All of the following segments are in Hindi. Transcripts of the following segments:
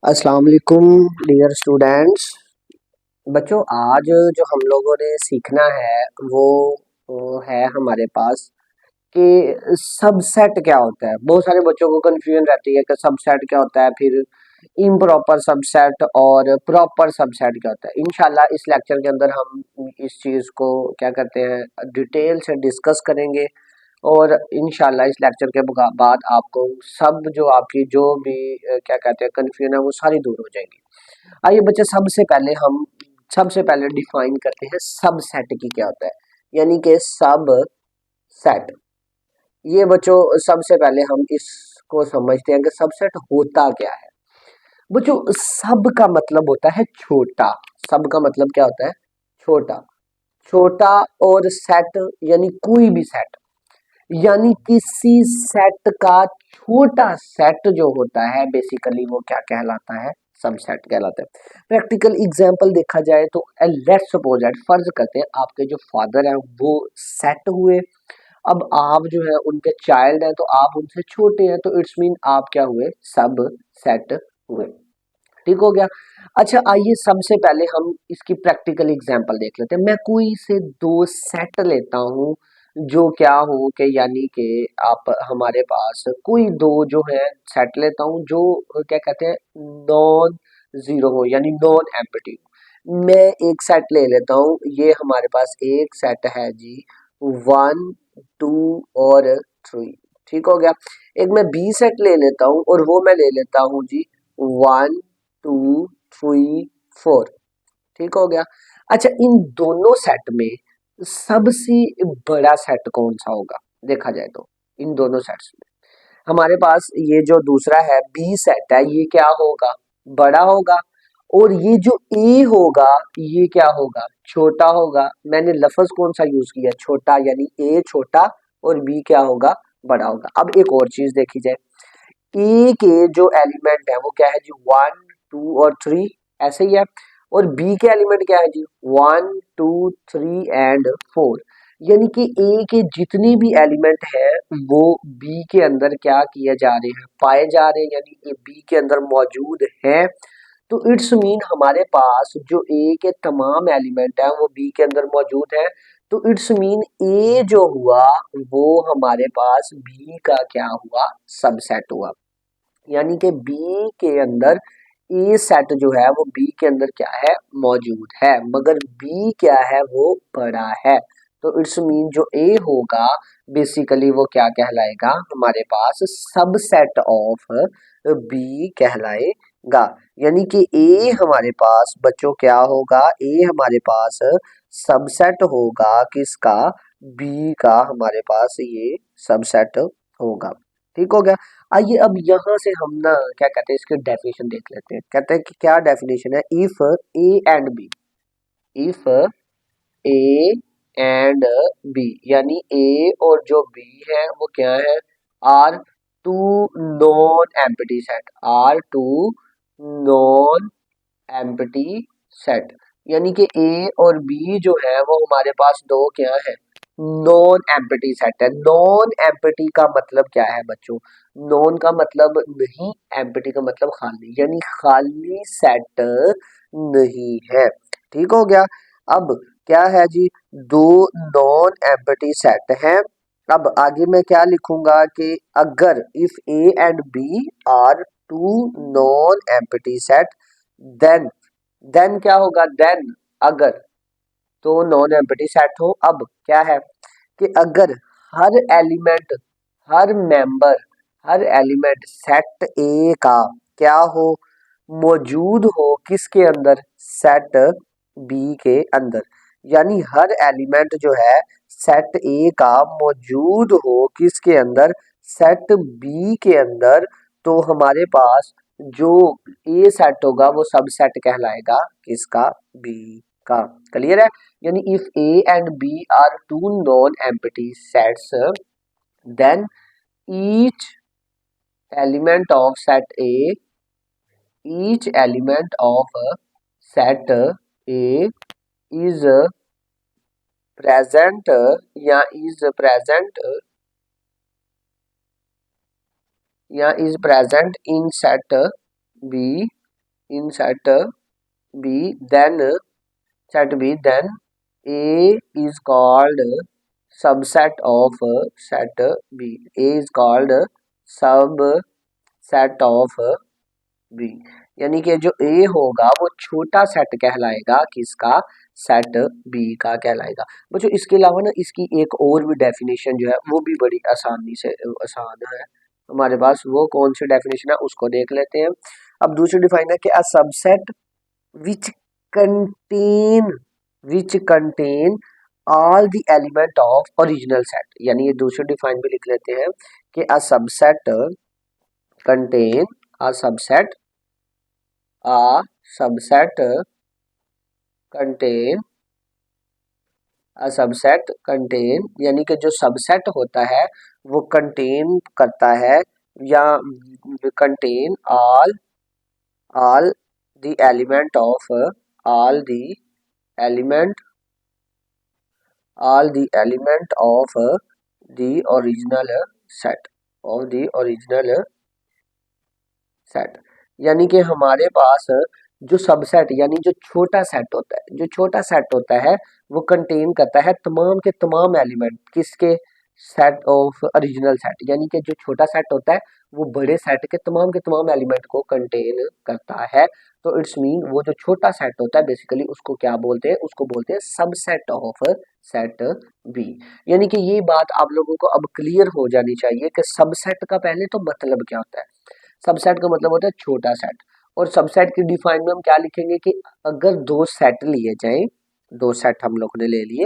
अस्सलाम वालेकुम डियर स्टूडेंट्स। बच्चों, आज जो हम लोगों ने सीखना है वो है हमारे पास कि सबसेट क्या होता है। बहुत सारे बच्चों को कंफ्यूजन रहती है कि सबसेट क्या होता है, फिर इम्प्रॉपर सबसेट और प्रॉपर सबसेट क्या होता है। इंशाल्लाह इस लेक्चर के अंदर हम इस चीज़ को क्या करते हैं, डिटेल से डिस्कस करेंगे और इंशाल्लाह इस लेक्चर के बाद आपको सब जो आपकी जो भी क्या कहते हैं कंफ्यूजन है वो सारी दूर हो जाएगी। आइए बच्चे, सबसे पहले डिफाइन करते हैं सब सेट की क्या होता है, यानी कि सब सेट। ये बच्चों सबसे पहले हम इसको समझते हैं कि सबसेट होता क्या है। बच्चों, सब का मतलब होता है छोटा। सब का मतलब क्या होता है? छोटा। छोटा और सेट यानी कोई भी सेट, यानी किसी सेट का छोटा सेट जो होता है बेसिकली वो क्या कहलाता है? सबसेट कहलाता है। प्रैक्टिकल एग्जांपल देखा जाए तो लेट्स सपोज दैट, फर्ज करते हैं आपके जो फादर हैं वो सेट हुए। अब आप जो है उनके चाइल्ड हैं, तो आप उनसे छोटे हैं, तो इट्स मीन आप क्या हुए? सब सेट हुए। ठीक हो गया। अच्छा, आइए सबसे पहले हम इसकी प्रैक्टिकल एग्जांपल देख लेते हैं। मैं कोई से दो सेट लेता हूँ जो क्या हो के, यानी कि आप हमारे पास कोई दो जो है सेट लेता हूँ जो क्या कहते हैं, नॉन जीरो हो, यानी नॉन एम्प्टी। मैं एक सेट ले लेता हूँ, ये हमारे पास एक सेट है जी, 1 2 और 3। ठीक हो गया। एक मैं बी सेट ले लेता हूँ और वो मैं ले लेता हूँ जी 1 2 3 4। ठीक हो गया। अच्छा, इन दोनों सेट में सबसे बड़ा सेट कौन सा होगा देखा जाए तो? इन दोनों सेट्स में हमारे पास ये जो दूसरा है बी सेट है, ये क्या होगा? बड़ा होगा। और ये जो ए होगा ये क्या होगा? छोटा होगा। मैंने लफ्ज कौन सा यूज किया? छोटा, यानी ए छोटा और बी क्या होगा? बड़ा होगा। अब एक और चीज देखी जाए, ए के जो एलिमेंट है वो क्या है जी? 1 2 और 3, ऐसे ही है। और बी के एलिमेंट क्या है जी? 1 2 3 एंड 4। यानी कि ए के जितने भी एलिमेंट है वो बी के अंदर क्या किए जा रहे हैं? पाए जा रहे हैं, यानी ये बी के अंदर मौजूद है। तो इट्स मीन हमारे पास जो ए के तमाम एलिमेंट है वो बी के अंदर मौजूद है। तो इट्स मीन ए जो हुआ वो हमारे पास बी का क्या हुआ? सबसेट हुआ। यानी कि बी के अंदर ए सेट जो है वो बी के अंदर क्या है? मौजूद है, मगर बी क्या है? वो बड़ा है। तो इट्स मीन जो ए होगा बेसिकली वो क्या कहलाएगा? हमारे पास सबसेट ऑफ बी कहलाएगा। यानी कि ए हमारे पास बच्चों क्या होगा? ए हमारे पास सबसेट होगा किसका? बी का हमारे पास ये सबसेट होगा। ठीक हो गया। आइए अब यहाँ से हम ना क्या कहते हैं, इसकी डेफिनेशन देख लेते हैं। कहते हैं कि क्या डेफिनेशन है? If A and B, if A and B, यानी ए और जो बी है वो क्या है? Are two non empty set, are two non empty set. यानी कि ए और बी जो है वो हमारे पास दो क्या है? नॉन एम्प्टी सेट है। नॉन एम्प्टी का मतलब क्या है बच्चों? नॉन का मतलब नहीं, एम्प्टी का मतलब खाली, यानी खाली सेट नहीं है। ठीक हो गया। अब क्या है जी? दो नॉन एम्प्टी सेट हैं। अब आगे मैं क्या लिखूंगा कि अगर if A and B are two non empty set, then then क्या होगा? देन अगर तो नॉन एम्प्टी सेट हो। अब क्या है कि अगर हर एलिमेंट, हर मेंबर, हर एलिमेंट सेट ए का क्या हो? मौजूद हो किसके अंदर? सेट बी के अंदर। यानी हर एलिमेंट जो है सेट ए का मौजूद हो किसके अंदर? सेट बी के अंदर। तो हमारे पास जो ए सेट होगा वो सब सेट कहलाएगा किसका? बी का। क्लियर है? यानी if A and B are two non empty sets, then each element of set A, each element of set A is present या is present या is present in set B in set B, then A is called subset of set B. A is called subset of B. यानी कि जो A होगा वो छोटा सेट कहलाएगा, किसका? सेट B का कहलाएगा। बच्चों इसके अलावा ना इसकी एक और भी डेफिनेशन जो है वो भी बड़ी आसानी से आसान है हमारे पास। वो कौन सी डेफिनेशन है उसको देख लेते हैं। अब दूसरी डिफाइन है कि a subset which contain all the element of original set, यानी ये दूसरी डिफाइन भी लिख लेते हैं कि a subset contain a subset contain यानी कि जो सबसेट होता है वो कंटेन करता है या contain all the element of the original set यानी कि हमारे पास जो सबसेट यानी जो छोटा सेट होता है वो कंटेन करता है तमाम के तमाम एलिमेंट किसके? सेट ऑफ ओरिजिनल सेट, यानी कि जो छोटा सेट होता है वो बड़े सेट के तमाम एलिमेंट को कंटेन करता है। तो इट्स मीन वो जो छोटा सेट होता है बेसिकली उसको क्या बोलते हैं? उसको बोलते हैं सबसेट ऑफ सेट बी। यानी कि ये बात आप लोगों को अब क्लियर हो जानी चाहिए कि सबसेट का पहले तो मतलब क्या होता है। सबसेट का मतलब होता है छोटा सेट, और सबसेट की डिफाइन में हम क्या लिखेंगे कि अगर दो सेट लिए जाएं, दो सेट हम लोग ने ले लिए,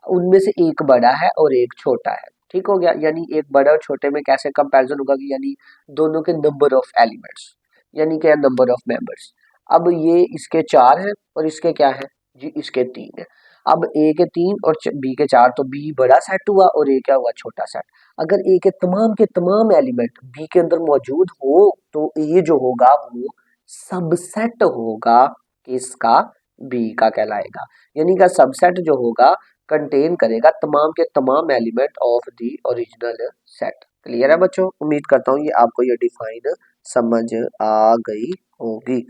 उनमें से एक बड़ा है और एक छोटा है, ठीक हो गया। यानी एक बड़ा और छोटे में कैसे कंपैरिजन होगा कि यानी दोनों के नंबर ऑफ एलिमेंट्स, यानी क्या नंबर ऑफ मेंबर्स। अब ये इसके 4 हैं और इसके क्या है जी? इसके 3 है। अब ए के 3 और बी के 4, तो बी बड़ा सेट हुआ और ए क्या हुआ? छोटा सेट। अगर ए के तमाम एलिमेंट बी के अंदर मौजूद हो तो ए जो होगा वो सबसेट होगा किसका? बी का कहलाएगा। यानी कि सबसेट जो होगा कंटेन करेगा तमाम के तमाम element of the original set. Clear है बच्चों? उम्मीद करता हूँ ये आपको ये डिफाइन समझ आ गई होगी।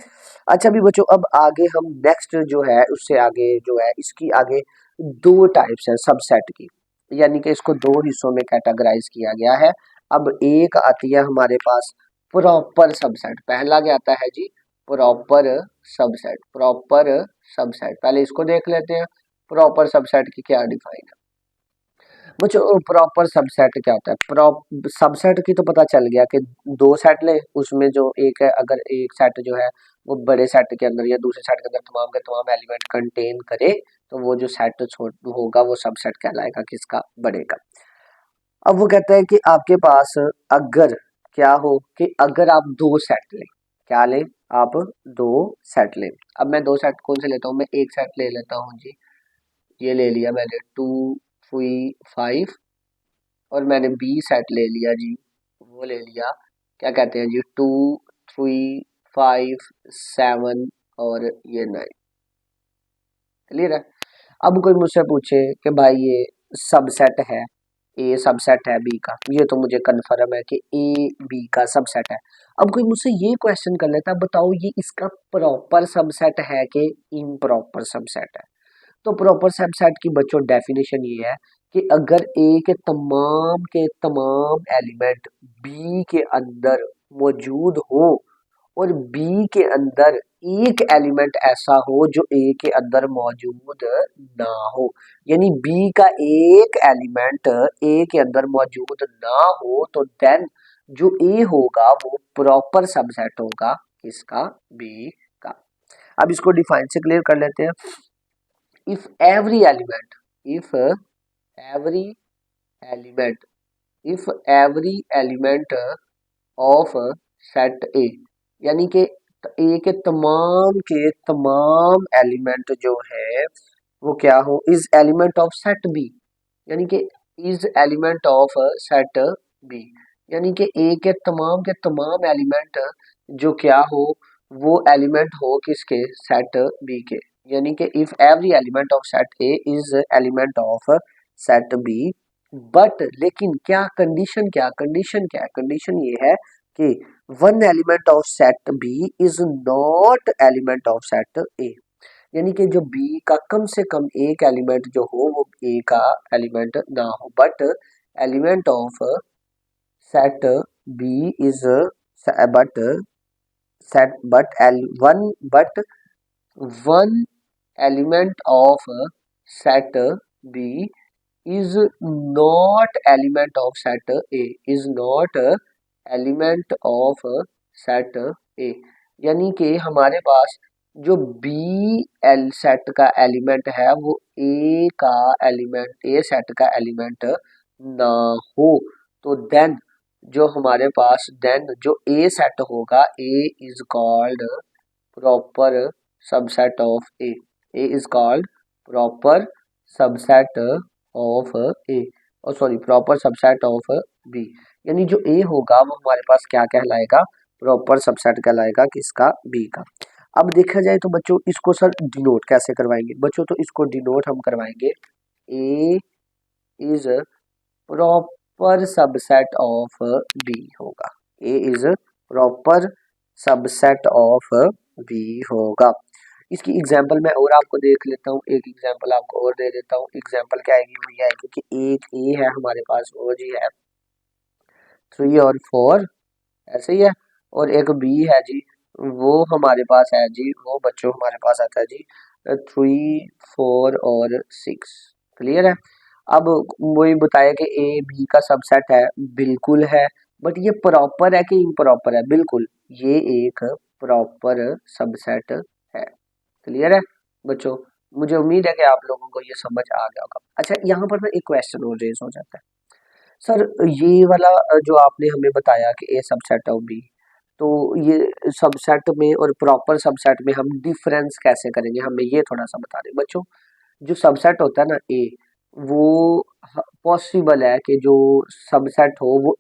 अच्छा अभी बच्चों अब आगे हम नेक्स्ट जो है उससे आगे जो है इसकी आगे दो टाइप्स है सबसेट की, यानी कि इसको दो हिस्सों में कैटेगराइज किया गया है। अब एक आती है हमारे पास प्रॉपर सबसेट। पहला क्या आता है जी? Proper subset. पहले इसको देख लेते हैं प्रॉपर सबसेट की क्या डिफाइन है। बच्चों प्रॉपर सबसेट क्या होता है? सबसेट की तो पता चल गया कि दो सेट ले, उसमें जो एक है अगर एक सेट जो है वो बड़े सेट के अंदर या दूसरे सेट के अंदर तमाम के तमाम एलिमेंट कंटेन करे तो वो जो सेट होगा वो सबसेट कहलाएगा किसका? बड़े का। अब वो कहता है कि आपके पास अगर क्या हो कि अगर आप दो सेट लें, क्या लें? आप दो सेट लें। अब मैं दो सेट कौन से लेता हूँ? मैं एक सेट ले लेता हूँ जी, ये ले लिया मैंने 2 3 5, और मैंने बी सेट ले लिया जी, वो ले लिया क्या कहते हैं जी 2 3 5 7 और ये 9। क्लियर है? अब कोई मुझसे पूछे कि भाई ये सबसेट है, ए सबसेट है बी का, ये तो मुझे कन्फर्म है कि ए बी का सबसेट है। अब कोई मुझसे ये क्वेश्चन कर लेता है बताओ ये इसका प्रॉपर सबसेट है कि इम्प्रॉपर सबसेट है। तो प्रॉपर सबसेट की बच्चों डेफिनेशन ये है कि अगर ए के तमाम एलिमेंट बी के अंदर मौजूद हो और बी के अंदर एक एलिमेंट ऐसा हो जो ए के अंदर मौजूद ना हो, यानी बी का एक एलिमेंट ए के अंदर मौजूद ना हो तो देन जो ए होगा वो प्रॉपर सबसेट होगा किसका? बी का। अब इसको डिफाइन से क्लियर कर लेते हैं। if every element if every element if every element of set A, यानी कि ए के तमाम एलिमेंट जो है वो क्या हो? Is element of set B, यानी कि is element of set B, यानी कि ए के तमाम एलिमेंट जो क्या हो? वो एलिमेंट हो किसके? सेट बी के। यानी कि if every element of set A is element of set B, but लेकिन क्या कंडीशन क्या है? कंडीशन ये है कि one element of set B is not element of set A, यानी कि जो बी का कम से कम एक एलिमेंट जो हो वो ए का एलिमेंट ना हो, but element of set B is but set but L one but one element of set B is not element of set A, is not element of set A, यानी कि हमारे पास जो B एल सेट का एलिमेंट है वो A का एलिमेंट A सेट का एलिमेंट ना हो, तो देन जो हमारे पास देन जो A सेट होगा A is called proper subset of A. A is called proper subset of A, और sorry proper subset of B, यानी जो A होगा वो हमारे पास क्या कहलाएगा, प्रॉपर सबसेट कहलाएगा किसका, B का। अब देखा जाए तो बच्चों इसको सर डिनोट कैसे करवाएंगे बच्चों, तो इसको डिनोट हम करवाएंगे A is proper subset of B होगा, A is proper subset of B होगा। इसकी एग्जांपल मैं और आपको देख लेता हूँ, एक एग्जांपल आपको और दे देता हूँ। एग्जांपल क्या आएगी, वो ये आएगी कि एक ए है हमारे पास, वो जी है 3 और 4, ऐसे ही है, और एक बी है जी, वो हमारे पास है जी, वो बच्चों हमारे पास आता है जी 3 4 और 6। क्लियर है। अब वही बताया कि ए बी का सबसेट है, बिल्कुल है, बट ये प्रॉपर है कि इम्प्रॉपर है, बिल्कुल ये एक प्रॉपर सबसेट है। क्लियर है बच्चों, मुझे उम्मीद है कि आप लोगों को ये समझ आ गया होगा। अच्छा यहाँ पर ना एक क्वेश्चन और रेज हो जाता है, सर ये वाला जो आपने हमें बताया कि ए सबसेट ऑफ बी, तो ये सबसेट में और प्रॉपर सबसेट में हम डिफरेंस कैसे करेंगे, हमें ये थोड़ा सा बता दें बच्चों। जो सबसेट होता है ना ए, वो पॉसिबल है कि जो सबसेट हो वो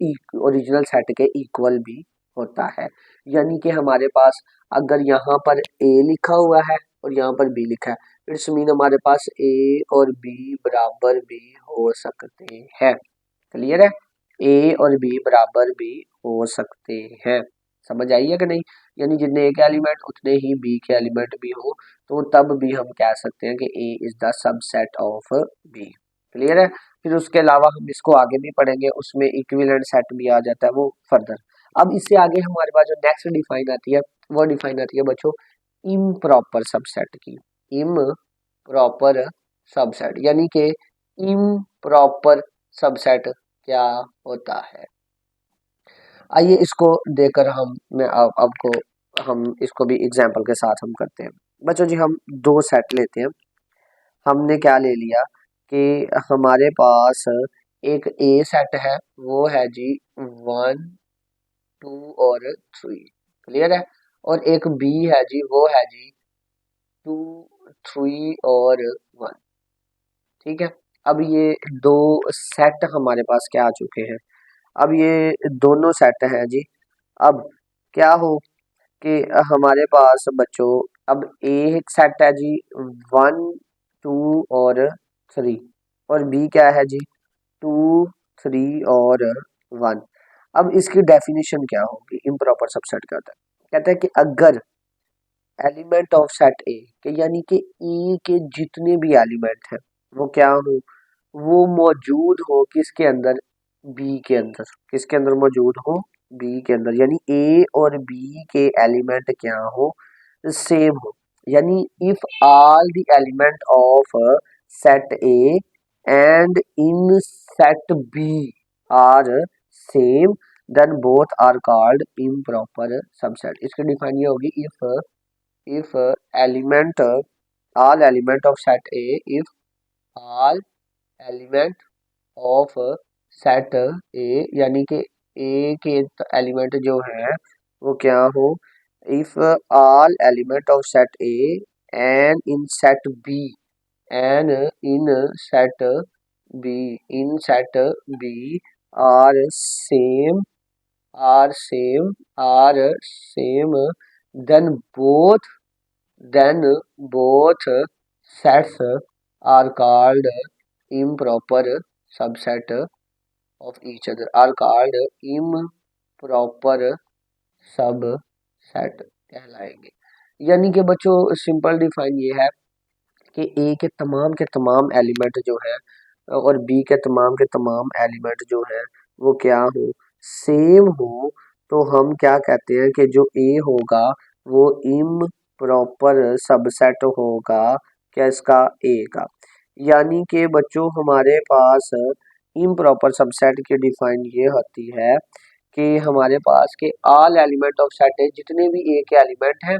ओरिजिनल सेट के इक्वल भी होता है, यानी कि हमारे पास अगर यहाँ पर ए लिखा हुआ है और यहाँ पर बी लिखा है, इट्स मीन हमारे पास ए और बी बराबर भी हो सकते हैं। क्लियर है, ए और बी बराबर भी हो सकते हैं, समझ आई है कि नहीं, यानी जितने ए के एलिमेंट उतने ही बी के एलिमेंट भी हो, तो तब भी हम कह सकते हैं कि A is the subset of B. Clear है। फिर उसके अलावा हम इसको आगे भी पढ़ेंगे, उसमें इक्विवेलेंट सेट भी आ जाता है वो फर्दर। अब इससे आगे हमारे पास जो नेक्स्ट डिफाइन आती है वो डिफाइन आती है बच्चों इम्प्रॉपर सबसेट की। इम्प्रॉपर सबसेट यानी कि इम्प्रॉपर सबसेट क्या होता है, आइए इसको देकर मैं आपको हम इसको भी एग्जाम्पल के साथ हम करते हैं। बच्चों जी हम दो सेट लेते हैं, हमने क्या ले लिया कि हमारे पास एक ए सेट है, वो है जी 1 2 और 3। क्लियर है। और एक बी है जी, वो है जी 2 3 और 1। ठीक है। अब ये दो सेट हमारे पास क्या आ चुके हैं, अब ये दोनों सेट हैं जी। अब क्या हो कि हमारे पास बच्चों अब एक सेट है जी 1 2 और 3, और बी क्या है जी 2 3 और 1। अब इसकी डेफिनेशन क्या होगी, इम्प्रॉपर सबसेट क्या होता है, कहता है कि अगर एलिमेंट ऑफ सेट ए के यानी कि ए के जितने भी एलिमेंट हैं वो क्या हो, वो मौजूद हो किसके अंदर, बी के अंदर, किसके अंदर मौजूद हो, बी के अंदर, यानी ए और बी के एलिमेंट क्या हो, सेम हो, यानी if all the element of set A and in set B are same then both are called improper subset. इसकी डिफाइन ये होगी if element all element of set A, if all element of set A यानी कि A के एलिमेंट जो है वो क्या हो, if all element of set A and in set B and in set B are same are same are same then both sets are called improper subset of each other, are called improper सब सेट कहलाएंगे। यानी कि बच्चों सिंपल डिफाइन ये है कि ए के तमाम एलिमेंट जो है और बी के तमाम एलिमेंट जो है वो क्या हो, सेम हो, तो हम क्या कहते हैं कि जो ए होगा वो इम्प्रॉपर सबसेट होगा क्या इसका, ए का। यानी कि बच्चों हमारे पास इम्प्रॉपर सबसेट की डिफाइन ये होती है कि हमारे पास के ऑल एलिमेंट ऑफ सेट है, जितने भी ए के एलिमेंट हैं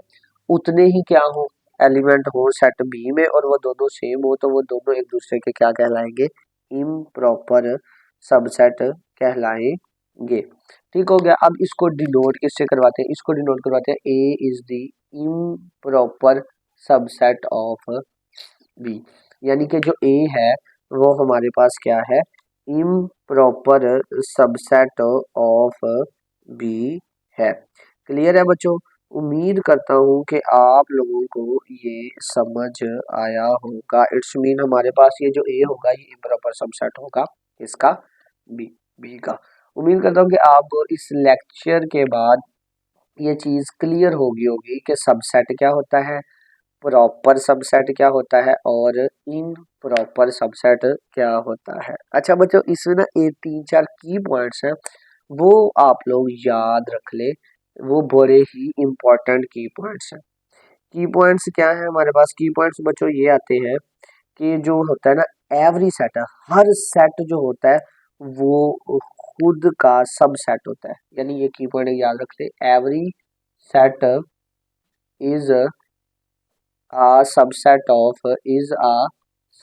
उतने ही क्या हो, एलिमेंट हो सेट बी में, और वो दोनों सेम हो, तो वो दोनों एक दूसरे के क्या कहलाएंगे, इम्प्रॉपर सबसेट कहलाएंगे। ठीक हो गया। अब इसको डिनोट किससे करवाते हैं, इसको डिनोट करवाते हैं A is the improper subset of B. यानी कि जो ए है वो हमारे पास क्या है, इम्प्रॉपर सबसेट ऑफ बी है। क्लियर है बच्चों। उम्मीद करता हूँ कि आप लोगों को ये समझ आया होगा। इट्स मीन हमारे पास ये जो ए होगा ये इम्प्रॉपर सबसेट होगा इसका, बी का। उम्मीद करता हूँ कि आप इस लेक्चर के बाद ये चीज क्लियर होगी कि सबसेट क्या होता है, प्रॉपर सबसेट क्या होता है और इम्प्रॉपर सबसेट क्या होता है। अच्छा बच्चों इसमें ना एक 3-4 की पॉइंट्स हैं वो आप लोग याद रख ले, वो बड़े ही इम्पोर्टेंट की पॉइंट्स हैं। की पॉइंट्स क्या है हमारे पास, की पॉइंट्स बच्चों ये आते हैं कि जो होता है ना एवरी सेट है, हर सेट जो होता है वो खुद का सबसेट होता है। यानी ये की पॉइंट याद रख ले, every set is a subset of is a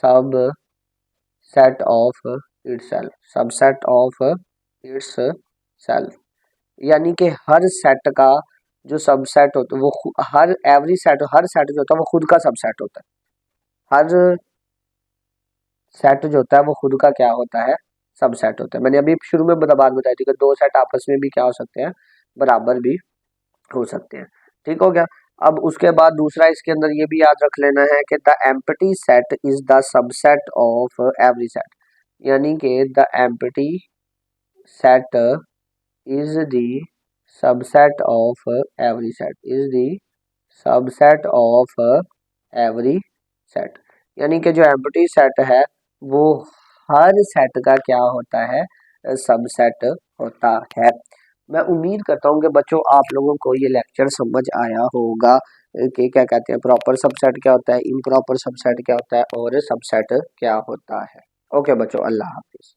subset of itself, subset of itself। यानी कि हर सेट का जो सबसेट होता है वो हर एवरी सेट, हर सेट जो होता है वो खुद का सबसेट होता है। हर सेट जो होता है वो खुद का क्या होता है, सबसेट होता है। मैंने अभी शुरू में बात बताई थी कि दो सेट आपस में भी क्या हो सकते हैं, बराबर भी हो सकते हैं। ठीक हो गया। अब उसके बाद दूसरा इसके अंदर ये भी याद रख लेना है कि the empty set is the subset of every set. यानी कि the empty set is the subset of every set, is the subset of every set. यानी कि जो एम्प्टी सेट है वो हर सेट का क्या होता है, सबसेट होता है। मैं उम्मीद करता हूँ कि बच्चों आप लोगों को ये लेक्चर समझ आया होगा कि क्या कहते हैं प्रॉपर सबसेट क्या होता है, इम्प्रॉपर सबसेट क्या होता है और सबसेट क्या होता है। ओके बच्चों, अल्लाह हाफिज।